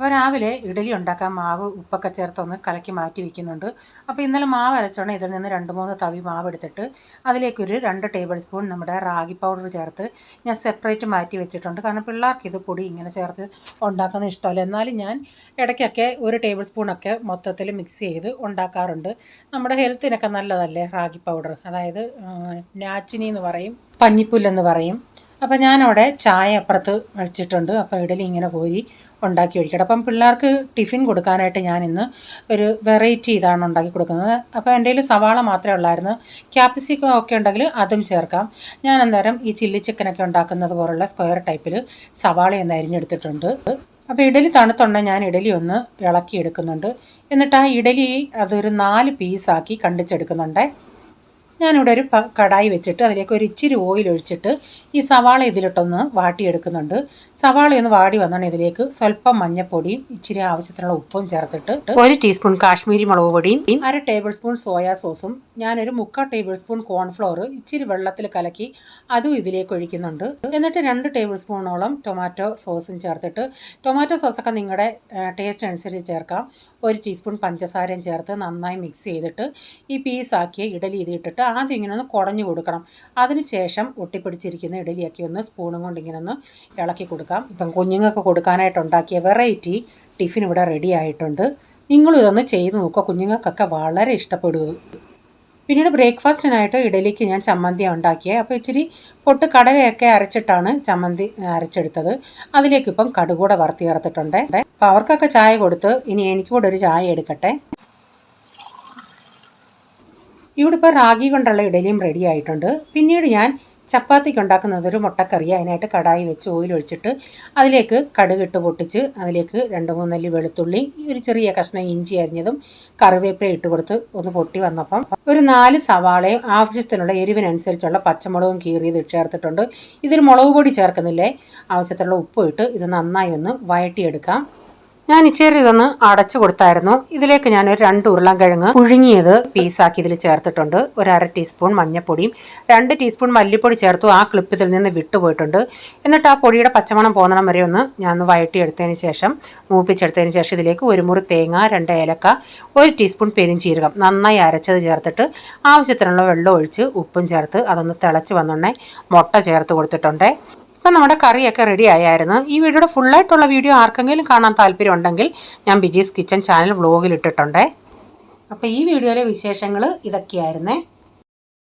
അപ്പോൾ രാവിലെ ഇഡലി ഉണ്ടാക്കാൻ മാവ് ഉപ്പൊക്കെ ചേർത്തൊന്ന് കലക്കി മാറ്റി വയ്ക്കുന്നുണ്ട്. അപ്പോൾ ഇന്നലെ മാവ് അരച്ചോണ്ട് ഇതിൽ നിന്ന് 2-3 തവി മാവ് എടുത്തിട്ട് അതിലേക്കൊരു 2 ടേബിൾ സ്പൂൺ നമ്മുടെ റാഗി പൗഡർ ചേർത്ത് ഞാൻ സെപ്പറേറ്റ് മാറ്റി വെച്ചിട്ടുണ്ട്. കാരണം പിള്ളേർക്ക് ഇത് പൊടി ഇങ്ങനെ ചേർത്ത് ഉണ്ടാക്കുന്ന ഇഷ്ടമല്ല. എന്നാലും ഞാൻ ഇടയ്ക്കൊക്കെ 1 ടേബിൾ സ്പൂണൊക്കെ മൊത്തത്തിൽ മിക്സ് ചെയ്ത് ഉണ്ടാക്കാറുണ്ട്. നമ്മുടെ ഹെൽത്തിനൊക്കെ നല്ലതല്ലേ റാഗി പൗഡർ, അതായത് നാച്ചിനി എന്ന് പറയും, പഞ്ഞിപ്പുല്ലെന്ന് പറയും. അപ്പോൾ ഞാനവിടെ ചായ അപ്പുറത്ത് വെച്ചിട്ടുണ്ട്. അപ്പോൾ ഇഡലി ഇങ്ങനെ കോരി ഉണ്ടാക്കി ഒഴിക്കട്ടെ. അപ്പം പിള്ളേർക്ക് ടിഫിൻ കൊടുക്കാനായിട്ട് ഞാനിന്ന് ഒരു വെറൈറ്റി ഇതാണ് ഉണ്ടാക്കി കൊടുക്കുന്നത്. അപ്പോൾ എൻ്റെ കയ്യിൽ സവാള മാത്രമേ ഉള്ളായിരുന്നു. ക്യാപ്സിക്കം ഒക്കെ ഉണ്ടെങ്കിൽ അതും ചേർക്കാം. ഞാൻ അന്നേരം ഈ ചില്ലി ചിക്കനൊക്കെ ഉണ്ടാക്കുന്നത് പോലുള്ള സ്ക്വയർ ടൈപ്പിൽ സവാളയൊന്ന് അരിഞ്ഞെടുത്തിട്ടുണ്ട്. അപ്പോൾ ഇഡലി തണുത്തുണ്ടെങ്കിൽ ഞാൻ ഇഡലി ഒന്ന് ഇളക്കി എടുക്കുന്നുണ്ട്. എന്നിട്ട് ആ ഇഡലി അതൊരു 4 പീസാക്കി കണ്ടിച്ചെടുക്കുന്നുണ്ട്. ഞാനിവിടെ ഒരു കടായി വെച്ചിട്ട് അതിലേക്ക് ഒരു ഇച്ചിരി ഓയിൽ ഒഴിച്ചിട്ട് ഈ സവാള ഇതിലിട്ടൊന്ന് വാട്ടിയെടുക്കുന്നുണ്ട്. സവാളയൊന്ന് വാടി വന്നാണ് ഇതിലേക്ക് സ്വല്പം മഞ്ഞൾപ്പൊടിയും ഇച്ചിരി ആവശ്യത്തിനുള്ള ഉപ്പും ചേർത്തിട്ട് 1 ടീസ്പൂൺ കാശ്മീരി മുളക് പൊടിയും 1/2 ടേബിൾ സ്പൂൺ സോയാ സോസും ഞാനൊരു 3/4 ടേബിൾ സ്പൂൺ കോൺഫ്ലോർ ഇച്ചിരി വെള്ളത്തിൽ കലക്കി അതും ഇതിലേക്ക് ഒഴിക്കുന്നുണ്ട്. എന്നിട്ട് 2 ടേബിൾ സ്പൂണോളം ടൊമാറ്റോ സോസും ചേർത്തിട്ട്, ടൊമാറ്റോ സോസൊക്കെ നിങ്ങളുടെ ടേസ്റ്റ് അനുസരിച്ച് ചേർക്കാം. 1 ടീസ്പൂൺ പഞ്ചസാരയും ചേർത്ത് നന്നായി മിക്സ് ചെയ്തിട്ട് ഈ പീസാക്കിയ ഇഡലി ഇതിട്ടിട്ട് ആദ്യം ഇങ്ങനെ ഒന്ന് കുടഞ്ഞു കൊടുക്കണം. അതിനുശേഷം ഒട്ടിപ്പിടിച്ചിരിക്കുന്ന ഇഡലിയൊക്കെ ഒന്ന് സ്പൂണും കൊണ്ട് ഇങ്ങനെ ഒന്ന് ഇളക്കി കൊടുക്കാം. ഇപ്പം കുഞ്ഞുങ്ങൾക്ക് കൊടുക്കാനായിട്ട് ഉണ്ടാക്കിയ വെറൈറ്റി ടിഫിൻ ഇവിടെ റെഡി ആയിട്ടുണ്ട്. നിങ്ങളും ഇതൊന്ന് ചെയ്ത് നോക്കുക, കുഞ്ഞുങ്ങൾക്കൊക്കെ വളരെ ഇഷ്ടപ്പെടും. പിന്നീട് ബ്രേക്ക്ഫാസ്റ്റിനായിട്ട് ഇഡലിക്ക് ഞാൻ ചമ്മന്തിയാണ് ഉണ്ടാക്കിയത്. അപ്പോൾ ഇച്ചിരി പൊട്ട് കടലയൊക്കെ അരച്ചിട്ടാണ് ചമ്മന്തി അരച്ചെടുത്തത്. അതിലേക്കിപ്പം കടുകൂടെ വറുത്തി ചേർത്തിട്ടുണ്ട്. അപ്പോൾ അവർക്കൊക്കെ ചായ കൊടുത്ത് ഇനി എനിക്ക് കൂടെ ഒരു ചായ എടുക്കട്ടെ. ഇവിടെ ഇപ്പോൾ റാഗി കൊണ്ടുള്ള ഇഡലിയും റെഡി ആയിട്ടുണ്ട്. പിന്നീട് ഞാൻ ചപ്പാത്തിക്ക് ഉണ്ടാക്കുന്നത് ഒരു മുട്ടക്കറി. അതിനായിട്ട് കടായി വെച്ച് ഓയിൽ ഒഴിച്ചിട്ട് അതിലേക്ക് കടുകിട്ട് പൊട്ടിച്ച് അതിലേക്ക് 2-3 അല്ലി വെളുത്തുള്ളി, ഒരു ചെറിയ കഷ്ണം ഇഞ്ചി അരിഞ്ഞതും കറിവേപ്പില ഇട്ട് കൊടുത്ത് ഒന്ന് പൊട്ടി വന്നപ്പം ഒരു 4 സവാളയും ആവശ്യത്തിനുള്ള എരിവിനനുസരിച്ചുള്ള പച്ചമുളകും കീറിയത് ചേർത്തിട്ടുണ്ട്. ഇതിൽ മുളക് പൊടി ചേർക്കുന്നില്ലേ, ആവശ്യത്തിനുള്ള ഉപ്പ് ഇട്ട് ഇത് നന്നായി ഒന്ന് വഴറ്റിയെടുക്കാം. ഞാൻ ഇച്ചിരി ഇതൊന്ന് അടച്ചു കൊടുത്തായിരുന്നു. ഇതിലേക്ക് ഞാനൊരു 2 ഉരുളൻകിഴങ്ങ് പുഴുങ്ങിയത് പീസാക്കി ഇതിൽ ചേർത്തിട്ടുണ്ട്. 1/2 ടീസ്പൂൺ മഞ്ഞൾപ്പൊടിയും 2 ടീസ്പൂൺ മല്ലിപ്പൊടി ചേർത്തു. ആ ക്ലിപ്പ് ഇതിൽ നിന്ന് വിട്ടുപോയിട്ടുണ്ട്. എന്നിട്ട് ആ പൊടിയുടെ പച്ചമണം പോകുന്നിടം വരെ ഒന്ന് ഞാൻ വഴറ്റിയെടുത്തതിന് ശേഷം മൂപ്പിച്ചെടുത്തതിന് ശേഷം ഇതിലേക്ക് 1 മുറി തേങ്ങ, 2 ഏലക്ക, 1 ടീസ്പൂൺ പെരുംജീരകം നന്നായി അരച്ചത് ചേർത്തിട്ട് ആവശ്യത്തിനുള്ള വെള്ളം ഒഴിച്ച് ഉപ്പും ചേർത്ത് അതൊന്ന് തിളച്ച് വന്നുടനെ മുട്ട ചേർത്ത് കൊടുത്തിട്ടുണ്ട്. ഇപ്പം നമ്മുടെ കറിയൊക്കെ റെഡി ആയായിരുന്നു. ഈ വീഡിയോയുടെ ഫുള്ളായിട്ടുള്ള വീഡിയോ ആർക്കെങ്കിലും കാണാൻ താല്പര്യം ഉണ്ടെങ്കിൽ ഞാൻ ബിജീസ് കിച്ചൻ ചാനൽ വ്ലോഗിൽ ഇട്ടിട്ടുണ്ട്. അപ്പോൾ ഈ വീഡിയോയിലെ വിശേഷങ്ങൾ ഇതൊക്കെയായിരുന്നേ.